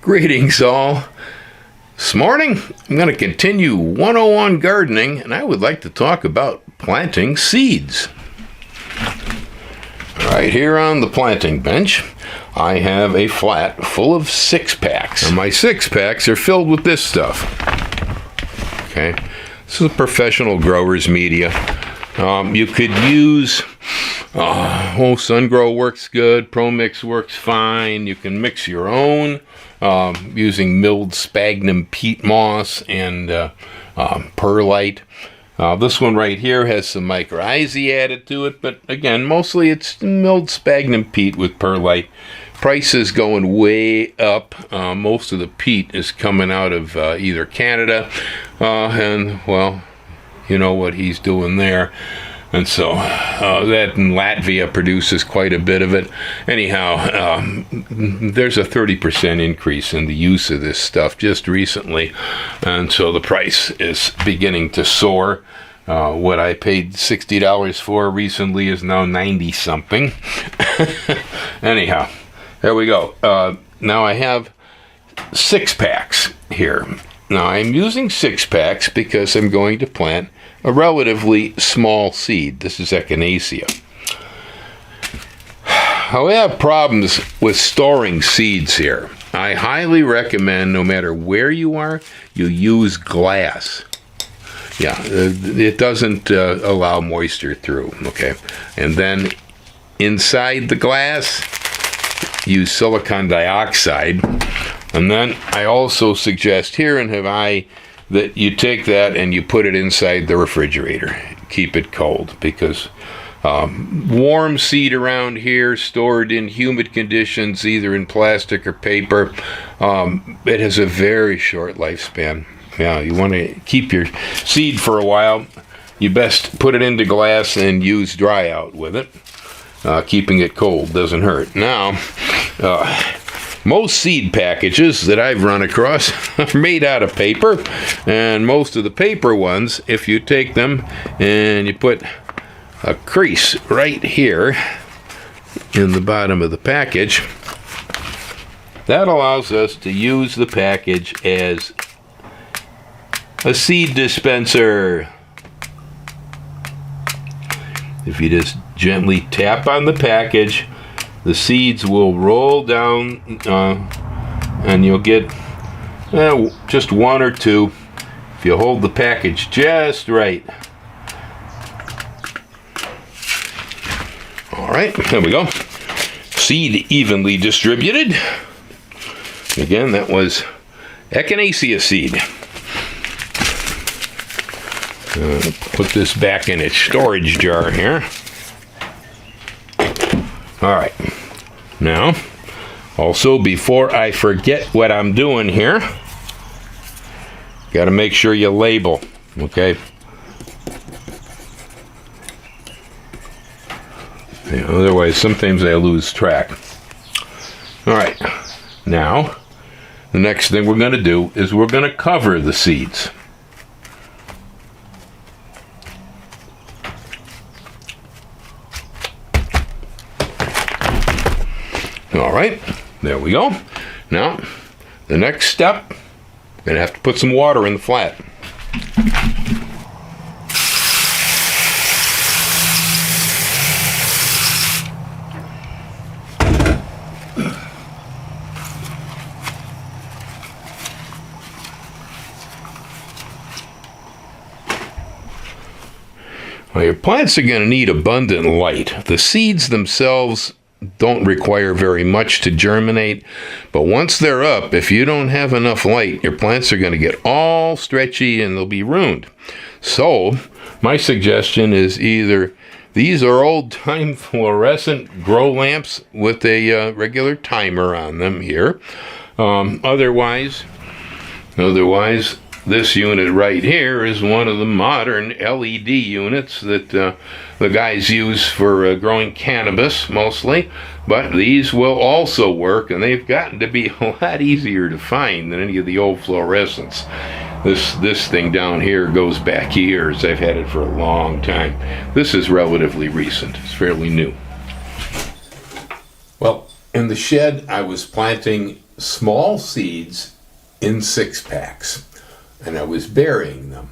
Greetings all. This morning I'm going to continue 101 gardening, and I would like to talk about planting seeds. Right here on the planting bench I have a flat full of 6-packs. And my 6-packs are filled with this stuff. Okay, this is a professional grower's media. You could use Sungrow works good, ProMix works fine. You can mix your own using milled sphagnum peat moss and perlite. This one right here has some mycorrhizae added to it, but again, mostly it's milled sphagnum peat with perlite. Price is going way up. Most of the peat is coming out of either Canada, and well, you know what he's doing there. And so that in Latvia produces quite a bit of it. Anyhow, there's a 30% increase in the use of this stuff just recently. And so the price is beginning to soar. What I paid $60 for recently is now 90-something. Anyhow, there we go. Now I have 6-packs here. Now I'm using 6-packs because I'm going to plant a relatively small seed. This is Echinacea. I have problems with storing seeds here. I highly recommend, no matter where you are, you use glass. Yeah, it doesn't allow moisture through, okay? And then inside the glass, use silicon dioxide. And then I also suggest here in Hawaii that you take that and you put it inside the refrigerator. Keep it cold, because warm seed around here stored in humid conditions, either in plastic or paper, it has a very short lifespan. Yeah, you want to keep your seed for a while. You best put it into glass and use dry out with it. Keeping it cold doesn't hurt. Now, most seed packages that I've run across are made out of paper, and most of the paper ones, if you take them and you put a crease right here in the bottom of the package, that allows us to use the package as a seed dispenser. If you just gently tap on the package, the seeds will roll down, and you'll get just one or two if you hold the package just right. All right, there we go. Seed evenly distributed. Again, that was Echinacea seed. Put this back in its storage jar here. All right. Now, also, before I forget what I'm doing here, got to make sure you label, okay? Yeah, otherwise, sometimes I lose track. All right. Now, the next thing we're going to do is we're going to cover the seeds. All right, there we go. Now, the next step, I'm going to have to put some water in the flat. Well, your plants are going to need abundant light. The seeds themselves don't require very much to germinate, but once they're up, if you don't have enough light, your plants are going to get all stretchy and they'll be ruined. So my suggestion is either these are old-time fluorescent grow lamps with a regular timer on them here. Otherwise, this unit right here is one of the modern LED units that the guys use for growing cannabis mostly, but these will also work, and they've gotten to be a lot easier to find than any of the old fluorescents. This thing down here goes back years. I've had it for a long time. This is relatively recent. It's fairly new. Well, in the shed I was planting small seeds in 6-packs, and I was burying them.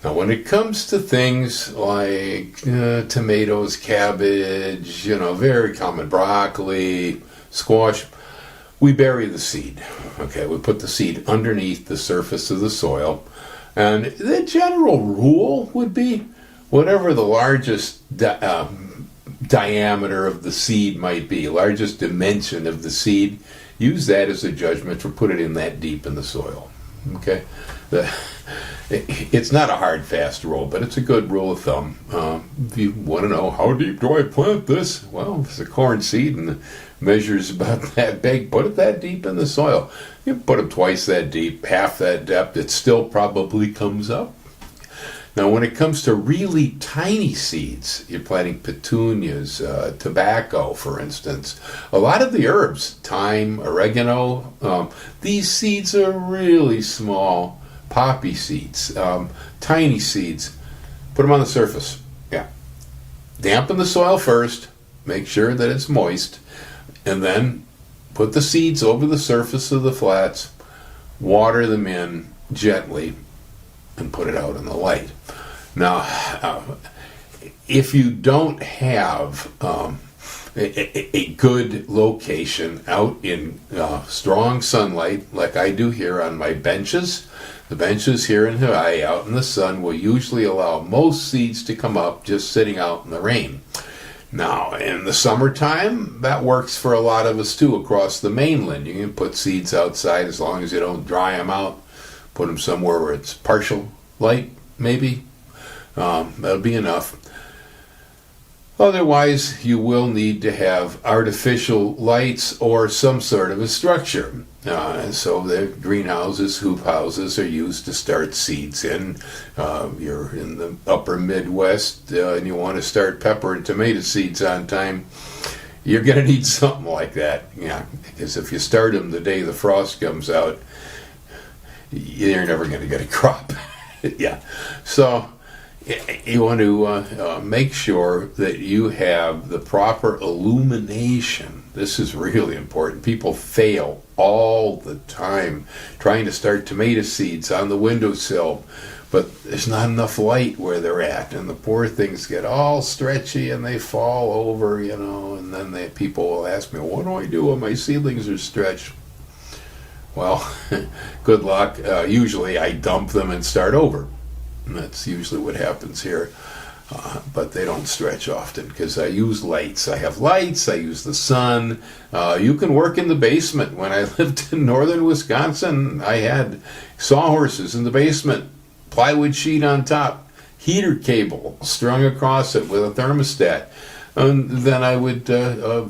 Now, when it comes to things like tomatoes, cabbage, very common, broccoli, squash, we bury the seed. Okay, we put the seed underneath the surface of the soil, and the general rule would be whatever the largest diameter of the seed might be, largest dimension of the seed, use that as a judgment for putting it in that deep in the soil. Okay, it's not a hard, fast rule, but it's a good rule of thumb. If you want to know, how deep do I plant this? Well, if it's a corn seed and it measures about that big, put it that deep in the soil. You put them twice that deep, half that depth, it still probably comes up. Now, when it comes to really tiny seeds, you're planting petunias, tobacco, for instance, a lot of the herbs, thyme, oregano, these seeds are really small. Poppy seeds, tiny seeds, put them on the surface. Yeah. Dampen the soil first, make sure that it's moist, and then put the seeds over the surface of the flats, water them in gently, and put it out in the light. Now, if you don't have a good location out in strong sunlight, like I do here on my benches, the benches here in Hawaii out in the sun will usually allow most seeds to come up just sitting out in the rain. Now, in the summertime, that works for a lot of us too across the mainland. You can put seeds outside as long as you don't dry them out. Put them somewhere where it's partial light, maybe. That'll be enough. Otherwise, you will need to have artificial lights or some sort of a structure. So the greenhouses, hoop houses are used to start seeds in. You're in the upper Midwest and you want to start pepper and tomato seeds on time, you're going to need something like that. Yeah, because if you start them the day the frost comes out, you're never going to get a crop. Yeah, so you want to make sure that you have the proper illumination. This is really important. People fail all the time trying to start tomato seeds on the windowsill, but there's not enough light where they're at, and the poor things get all stretchy and they fall over, and then people will ask me, what do I do when my seedlings are stretched? Well, good luck. Usually I dump them and start over. And that's usually what happens here. But they don't stretch often because I use lights. I have lights, I use the sun. You can work in the basement. When I lived in northern Wisconsin, I had sawhorses in the basement, plywood sheet on top, heater cable strung across it with a thermostat. And then I would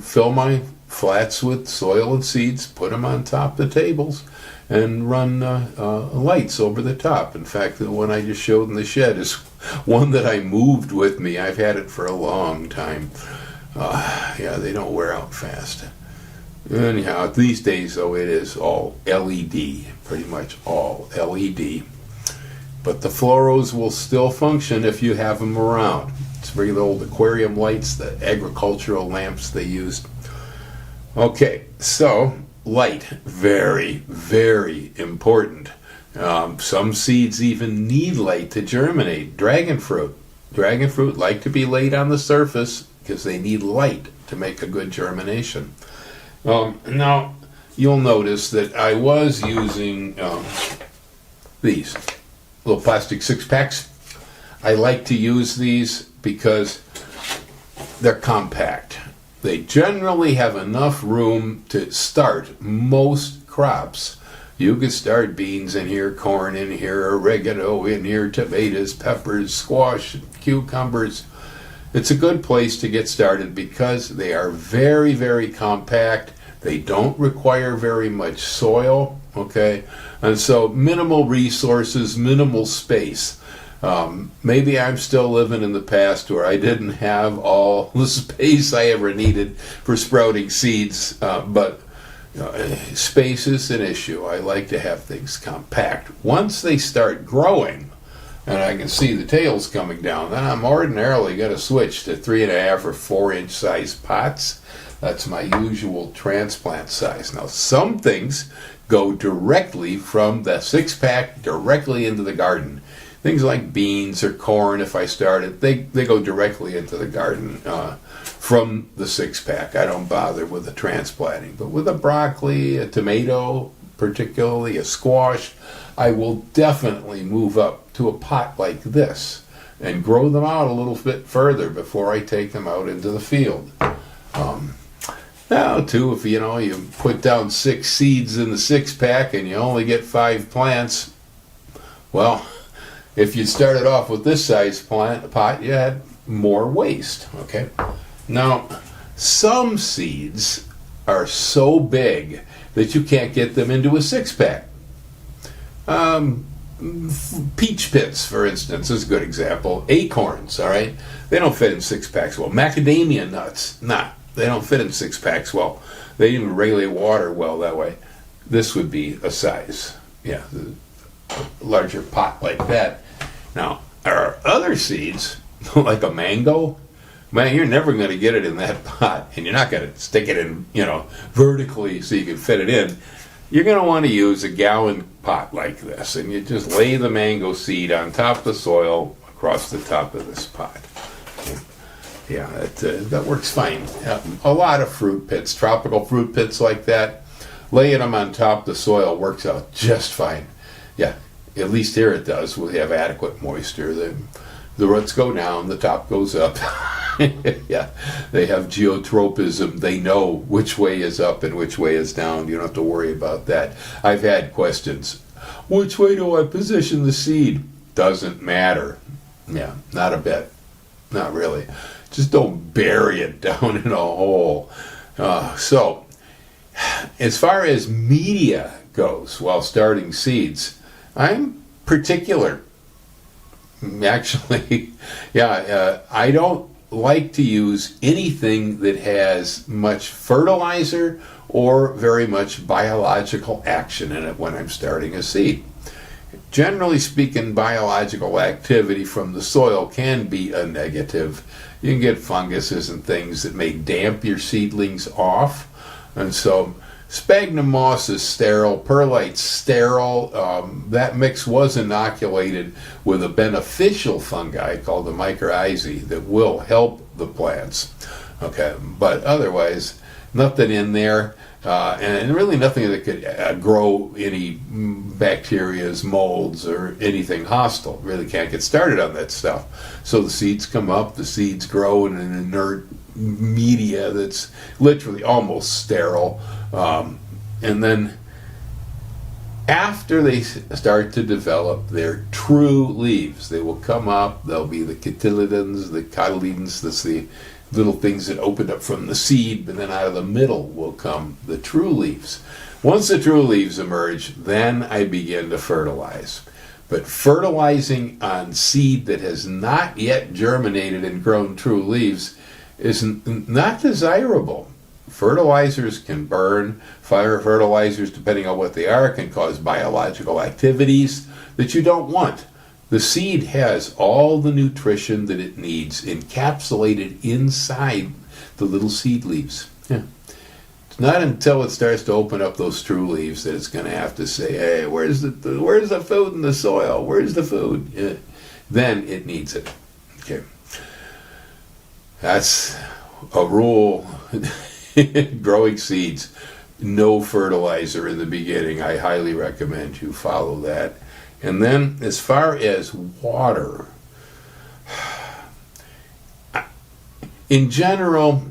fill my flats with soil and seeds, put them on top of the tables, and run lights over the top. In fact, the one I just showed in the shed is one that I moved with me. I've had it for a long time. Yeah, they don't wear out fast. Anyhow, these days, though, it is all LED, pretty much all LED. But the fluoros will still function if you have them around. It's regular old aquarium lights, the agricultural lamps they used. Okay, so light, very, very important. Some seeds even need light to germinate. Dragon fruit like to be laid on the surface because they need light to make a good germination. Now, you'll notice that I was using these little plastic 6-packs. I like to use these because they're compact. They generally have enough room to start most crops. You could start beans in here, corn in here, oregano in here, tomatoes, peppers, squash, cucumbers. It's a good place to get started because they are very, very compact. They don't require very much soil, okay? And so minimal resources, minimal space. Maybe I'm still living in the past where I didn't have all the space I ever needed for sprouting seeds, but space is an issue. I like to have things compact. Once they start growing, and I can see the tails coming down, then I'm ordinarily going to switch to 3.5 or 4 inch size pots. That's my usual transplant size. Now, some things go directly from the 6-pack directly into the garden. Things like beans or corn, if I started, they go directly into the garden from the 6-pack. I don't bother with the transplanting. But with a broccoli, a tomato, particularly a squash, I will definitely move up to a pot like this and grow them out a little bit further before I take them out into the field. Now, too, if you put down 6 seeds in the 6-pack and you only get 5 plants, well, if you started off with this size pot, you had more waste. Okay. Now, some seeds are so big that you can't get them into a 6-pack. Peach pits, for instance, is a good example. Acorns, all right? They don't fit in 6-packs well. Macadamia nuts, they don't fit in 6-packs well. They even regulate water well that way. This would be a size, a larger pot like that. Now, there are other seeds, like a mango. Man, you're never going to get it in that pot, and you're not going to stick it in, vertically so you can fit it in. You're going to want to use a gallon pot like this, and you just lay the mango seed on top of the soil across the top of this pot. Yeah, that works fine. A lot of fruit pits, tropical fruit pits like that, laying them on top of the soil works out just fine. Yeah, at least here it does. We have adequate moisture. The roots go down, the top goes up. Yeah, they have geotropism. They know which way is up and which way is down. You don't have to worry about that. I've had questions. Which way do I position the seed? Doesn't matter. Yeah, not a bit. Not really. Just don't bury it down in a hole. So, as far as media goes while starting seeds, I'm particular. Actually, I don't like to use anything that has much fertilizer or very much biological action in it when I'm starting a seed. Generally speaking, biological activity from the soil can be a negative. You can get funguses and things that may damp your seedlings off. And so sphagnum moss is sterile, perlite's sterile. That mix was inoculated with a beneficial fungi called the mycorrhizae that will help the plants. Okay, but otherwise, nothing in there. And really nothing that could grow any bacterias, molds, or anything hostile. Really can't get started on that stuff. So the seeds come up, the seeds grow in an inert media that's literally almost sterile. And then after they start to develop their true leaves, they will come up, they'll be the cotyledons, the cotyledons, that's the little things that opened up from the seed, but then out of the middle will come the true leaves. Once the true leaves emerge, then I begin to fertilize. But fertilizing on seed that has not yet germinated and grown true leaves is not desirable. Fertilizers can burn. Fire fertilizers, depending on what they are, can cause biological activities that you don't want. The seed has all the nutrition that it needs encapsulated inside the little seed leaves. Yeah. It's not until it starts to open up those true leaves that it's going to have to say, hey, where's the food in the soil? Where's the food? Yeah. Then it needs it. Okay. That's a rule. Growing seeds, no fertilizer in the beginning. I highly recommend you follow that. And then as far as water, in general,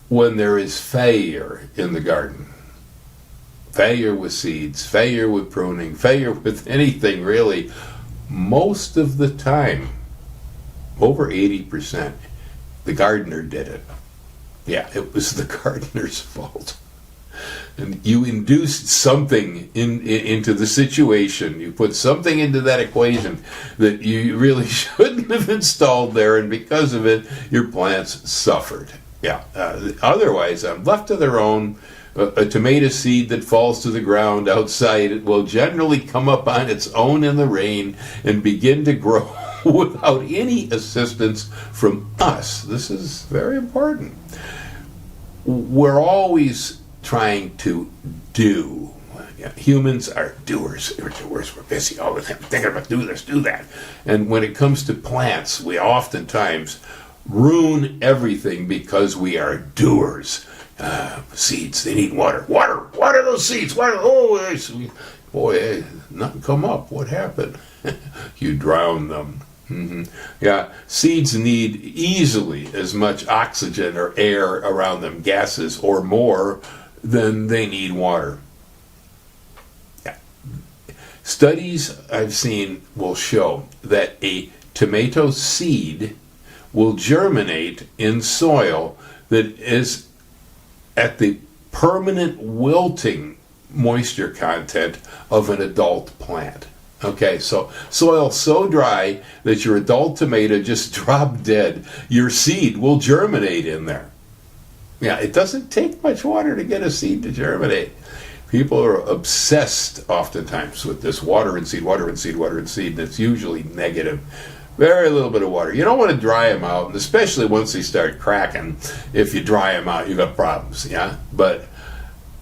when there is failure in the garden, failure with seeds, failure with pruning, failure with anything really, most of the time, over 80%, the gardener did it. Yeah, it was the gardener's fault. And you induced something into the situation. You put something into that equation that you really shouldn't have installed there, and because of it, your plants suffered. Yeah. Otherwise, left to their own, a tomato seed that falls to the ground outside, it will generally come up on its own in the rain and begin to grow without any assistance from us. This is very important. we're always trying to do. Humans are doers. We're doers. We're busy all the time thinking about do this, do that. And when it comes to plants, we oftentimes ruin everything because we are doers. Seeds, they need water. Water those seeds. Water. Oh, boy, nothing come up. What happened? You drown them. Yeah, seeds need easily as much oxygen or air around them, gases or more, than they need water. Yeah. Studies I've seen will show that a tomato seed will germinate in soil that is at the permanent wilting moisture content of an adult plant. Okay, so soil so dry that your adult tomato just dropped dead, your seed will germinate in there. Yeah, it doesn't take much water to get a seed to germinate. People are obsessed oftentimes with this water and seed, water and seed, water and seed, and it's usually negative. Very little bit of water. You don't want to dry them out, and especially once they start cracking. If you dry them out, you've got problems, yeah? But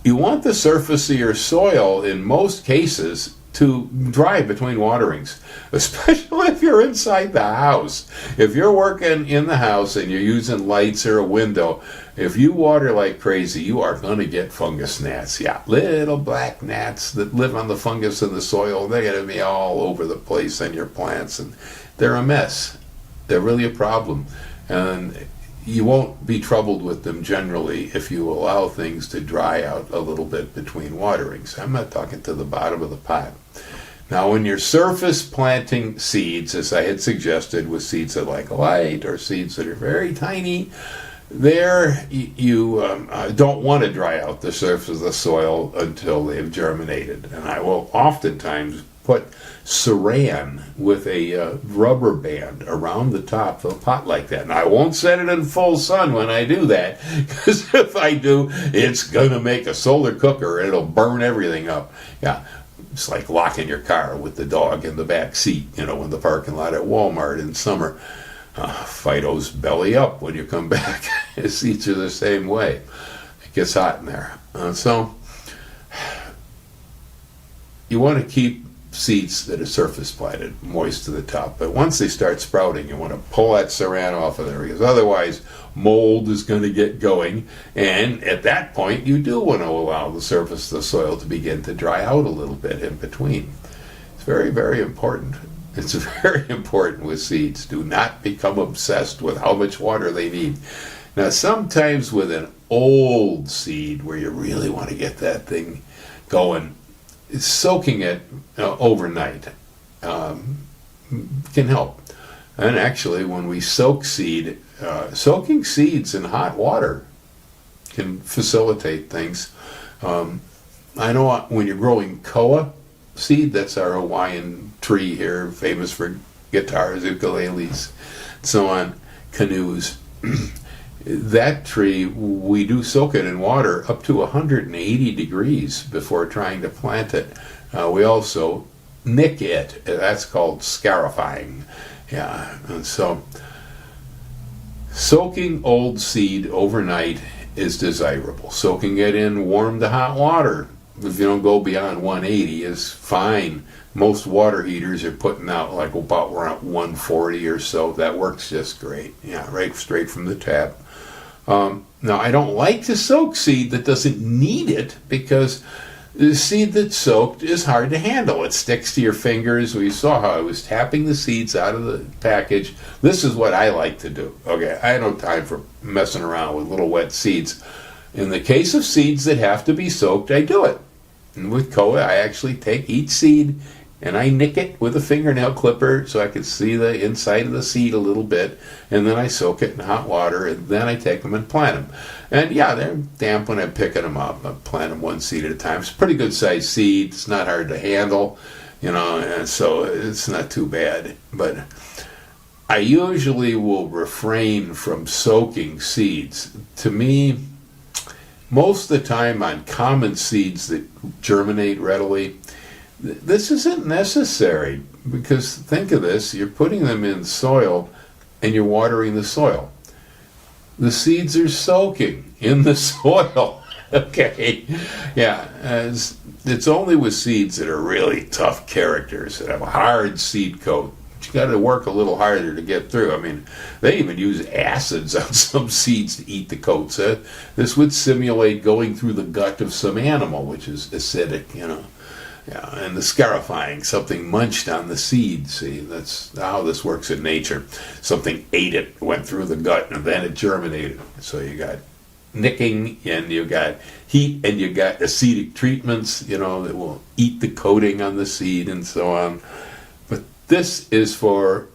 you want the surface of your soil, in most cases, to dry between waterings, especially if you're inside the house. If you're working in the house and you're using lights or a window, if you water like crazy, you are going to get fungus gnats. Yeah, little black gnats that live on the fungus in the soil. They're going to be all over the place in your plants, and they're a mess. They're really a problem. And you won't be troubled with them generally if you allow things to dry out a little bit between waterings. I'm not talking to the bottom of the pot. Now, when you're surface planting seeds, as I had suggested, with seeds that like light or seeds that are very tiny, there you don't want to dry out the surface of the soil until they've germinated. And I will oftentimes put saran with a rubber band around the top of a pot like that. And I won't set it in full sun when I do that, because if I do, it's going to make a solar cooker and it'll burn everything up. Yeah, it's like locking your car with the dog in the back seat, in the parking lot at Walmart in summer. Fido's belly up when you come back. His seats are the same way. It gets hot in there. So you want to keep seeds that are surface planted moist to the top, but once they start sprouting, you want to pull that saran off of there, because otherwise mold is going to get going, and at that point you do want to allow the surface of the soil to begin to dry out a little bit in between. It's very, very important. It's very important with seeds. Do not become obsessed with how much water they need. Now, sometimes with an old seed where you really want to get that thing going, soaking it overnight can help. And actually, when we soak seed, soaking seeds in hot water can facilitate things. I know when you're growing koa seed, that's our Hawaiian tree here, famous for guitars, ukuleles, and so on, canoes. That tree, we do soak it in water up to 180 degrees before trying to plant it. We also nick it. That's called scarifying. Yeah, and so soaking old seed overnight is desirable. Soaking it in warm to hot water, if you don't go beyond 180, is fine. Most water heaters are putting out like about around 140 or so. That works just great. Yeah, right straight from the tap. Now, I don't like to soak seed that doesn't need it, because the seed that's soaked is hard to handle. It sticks to your fingers. We saw how I was tapping the seeds out of the package. This is what I like to do. Okay, I have no time for messing around with little wet seeds. In the case of seeds that have to be soaked, I do it. And with koa, I actually take each seed and I nick it with a fingernail clipper so I can see the inside of the seed a little bit, and then I soak it in hot water, and then I take them and plant them. And yeah, they're damp when I'm picking them up. I plant them one seed at a time. It's a pretty good sized seed. It's not hard to handle, and so it's not too bad. But I usually will refrain from soaking seeds. To me, most of the time on common seeds that germinate readily, this isn't necessary, because think of this, you're putting them in soil and you're watering the soil. The seeds are soaking. in the soil. Okay, yeah, it's only with seeds that are really tough characters that have a hard seed coat. You got to work a little harder to get through. I mean, they even use acids on some seeds to eat the coats. This would simulate going through the gut of some animal, which is acidic, you know. Yeah, and the scarifying, something munched on the seed. See, that's how this works in nature. Something ate it, went through the gut, and then it germinated. So you got nicking, and you got heat, and you got acidic treatments, you know, that will eat the coating on the seed and so on. But this is for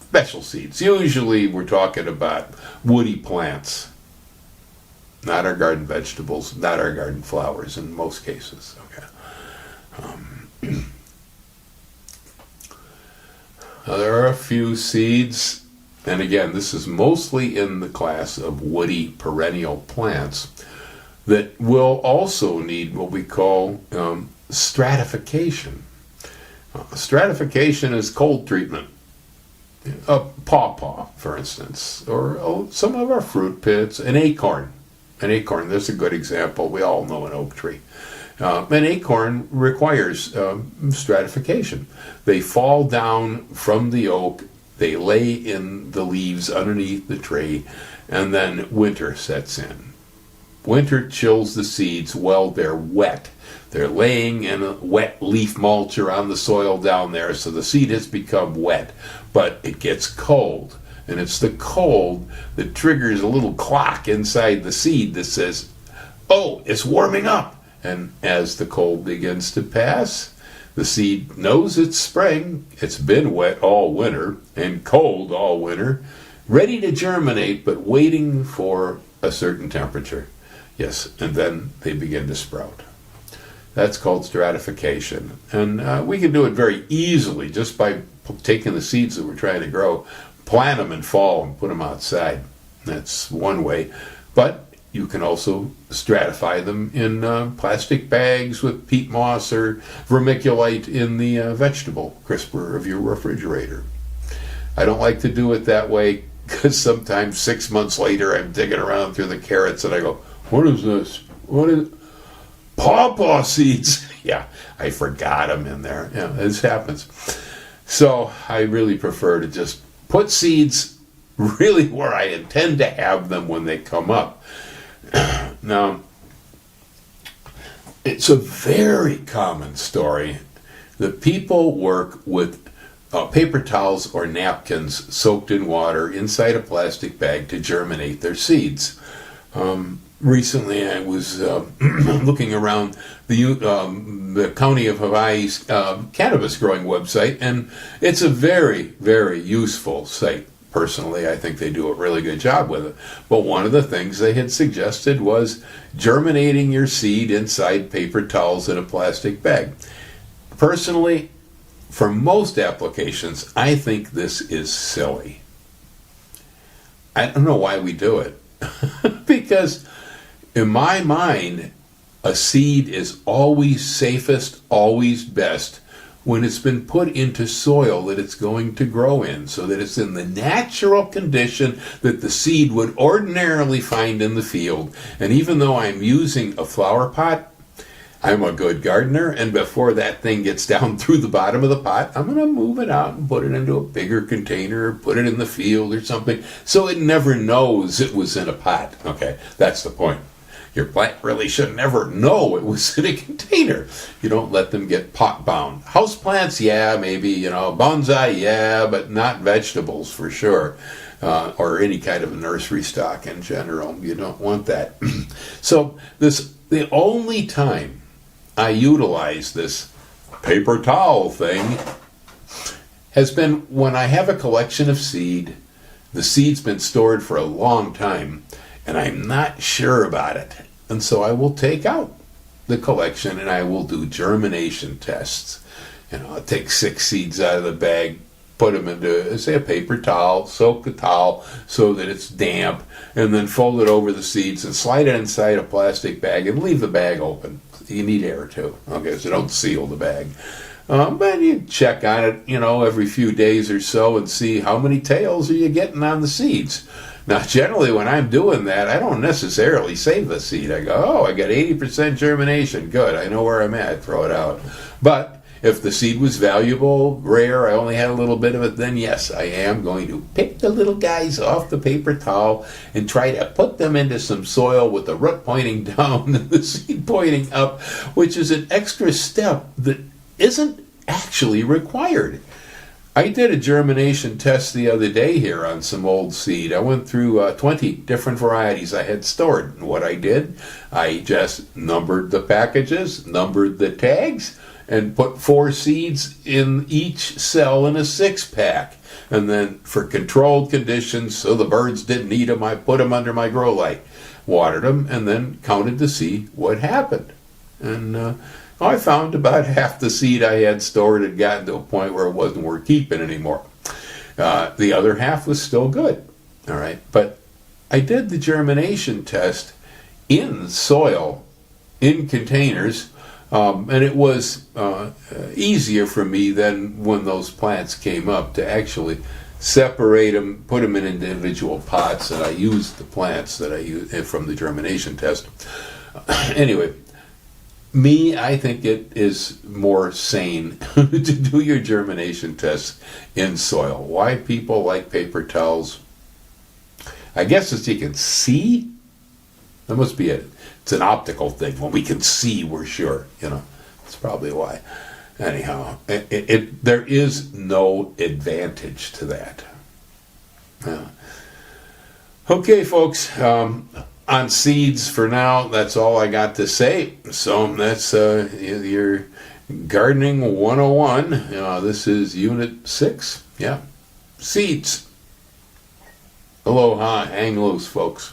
special seeds. Usually we're talking about woody plants, not our garden vegetables, not our garden flowers in most cases. Okay. Now there are a few seeds, and again, this is mostly in the class of woody perennial plants, that will also need what we call stratification. Stratification is cold treatment. A pawpaw, for instance, or some of our fruit pits, an acorn. An acorn, that's a good example. We all know an oak tree. An acorn requires stratification. They fall down from the oak, they lay in the leaves underneath the tree, and then winter sets in. Winter chills the seeds while they're wet. They're laying in a wet leaf mulch around the soil down there, so the seed has become wet, but it gets cold. And it's the cold that triggers a little clock inside the seed that says, oh, it's warming up. And as the cold begins to pass, the seed knows it's spring, it's been wet all winter and cold all winter, ready to germinate, but waiting for a certain temperature. Yes, and then they begin to sprout. That's called stratification. And we can do it very easily just by taking the seeds that we're trying to grow, plant them in fall and put them outside. That's one way. But you can also stratify them in plastic bags with peat moss or vermiculite in the vegetable crisper of your refrigerator. I don't like to do it that way because sometimes 6 months later I'm digging around through the carrots and I go, what is this? What is pawpaw seeds? Yeah, I forgot them in there. Yeah, this happens. So I really prefer to just put seeds really where I intend to have them when they come up. Now, it's a very common story that people work with paper towels or napkins soaked in water inside a plastic bag to germinate their seeds. Recently, I was looking around the County of Hawaii's cannabis growing website, and it's a very, very useful site. Personally, I think they do a really good job with it. But one of the things they had suggested was germinating your seed inside paper towels in a plastic bag. Personally, for most applications, I think this is silly. I don't know why we do it. Because in my mind, a seed is always safest, always best when it's been put into soil that it's going to grow in, so that it's in the natural condition that the seed would ordinarily find in the field. And even though I'm using a flower pot, I'm a good gardener, and before that thing gets down through the bottom of the pot, I'm going to move it out and put it into a bigger container, or put it in the field or something, so it never knows it was in a pot. Okay, that's the point. Your plant really should never know it was in a container. You don't let them get pot-bound. House plants, yeah, maybe, bonsai, yeah, but not vegetables for sure. Or any kind of nursery stock in general. You don't want that. So the only time I utilize this paper towel thing has been when I have a collection of seed. The seed's been stored for a long time, and I'm not sure about it. And so I will take out the collection and I will do germination tests. I'll take 6 seeds out of the bag, put them into, say, a paper towel, soak the towel so that it's damp, and then fold it over the seeds and slide it inside a plastic bag and leave the bag open. You need air too, okay, so don't seal the bag. But you check on it, every few days or so and see how many tails are you getting on the seeds. Now, generally, when I'm doing that, I don't necessarily save the seed. I go, oh, I got 80% germination. Good, I know where I'm at. Throw it out. But if the seed was valuable, rare, I only had a little bit of it, then yes, I am going to pick the little guys off the paper towel and try to put them into some soil with the root pointing down and the seed pointing up, which is an extra step that isn't actually required. I did a germination test the other day here on some old seed. I went through 20 different varieties I had stored. And what I did, I just numbered the packages, numbered the tags, and put 4 seeds in each cell in a 6-pack. And then for controlled conditions, so the birds didn't eat them, I put them under my grow light, watered them, and then counted to see what happened. And I found about half the seed I had stored had gotten to a point where it wasn't worth keeping anymore. The other half was still good. All right, but I did the germination test in soil, in containers, and it was easier for me than when those plants came up to actually separate them, put them in individual pots, and I used the plants that I used from the germination test. Anyway, I think it is more sane to do your germination tests in soil. Why people like paper towels? I guess as you can see, that must be it. It's an optical thing. When we can see, we're sure. That's probably why. Anyhow, there is no advantage to that. Okay, folks. On seeds for now, that's all I got to say. So that's your Gardening 101. This is Unit 6. Yeah. Seeds. Aloha. Hang loose, folks.